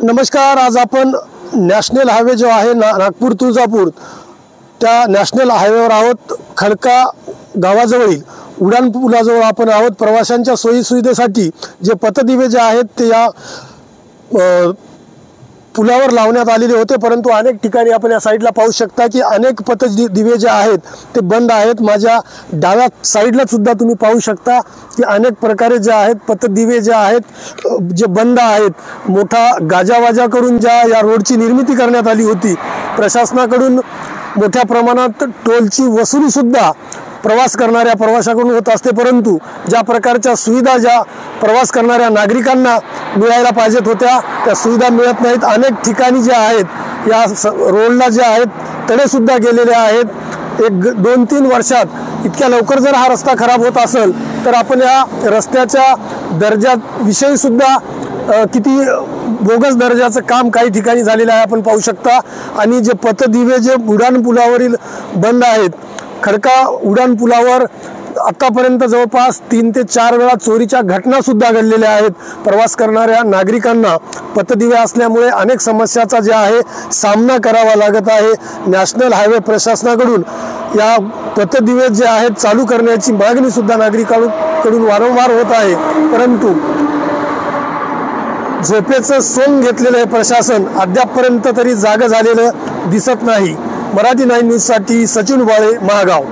नमस्कार। आज आपण नॅशनल हायवे जो आहे नागपूर तुळजापूर त्या नॅशनल हायवेवर आहोत। खडका गावाजवळील उडान पुलाजवळ आपण आहोत। प्रवाशांच्या सोयी सुविधेसाठी जे पथदिवे जे आहेत ते या पुलावर लावण्यात आलेले होते, परंतु अनेक ठिकाणी आपण या साइडला पाहू शकता की अनेक पथदिवे जे आहेत ते बंद आहेत। माझ्या डाव्या साइडला सुद्धा तुम्ही पाहू शकता की अनेक प्रकारे जे आहेत पथदिवे जे आहेत जे बंद आहेत। मोठा गाजावाजा करून ज्या या रोडची निर्मिती करण्यात आली होती, प्रशासनाकडून मोठ्या प्रमाणात टोलची वसुली सुद्धा प्रवास करणाऱ्या प्रवाशाकडून होत असते, परंतु ज्या प्रकारच्या सुविधा ज्या प्रवास करणाऱ्या नागरिकांना मिळायला पाहिजेत होत्या त्या सुविधा मिळत नाहीत। अनेक ठिकाणी जे आहेत या रोडला जे आहेत तडे सुद्धा गेलेले आहेत। 1-2-3 वर्षात इतक्या लवकर जर हा रस्ता खराब होत असेल तर आपण या रस्त्याच्या दर्जाविषयी सुद्धा किती बोगस दर्जाचं काम काही ठिकाणी झालेलं आहे आपण पाहू शकता। आणि जे पथदिवे जे उडान पुलावरील बंद आहेत, खडका उडान पुलावर आतापर्यंत जवळपास 3 ते 4 वेळा चोरीच्या घटना सुद्धा घडलेल्या आहेत। प्रवास करणाऱ्या नागरिकांना पथदिवे असल्यामुळे अनेक समस्याचा जे आहे सामना करावा लागत आहे। नॅशनल हायवे प्रशासनाकडून या पथदिवे जे आहेत चालू करण्याची मागणी सुद्धा नागरिकांकडून वारंवार होत आहे, परंतु झोपेचं सोंग घेतलेलं आहे प्रशासन, अद्यापपर्यंत तरी जागं झालेलं दिसत नाही। मराठी 9 न्यूज साठी सचिन बाळे, महागाव।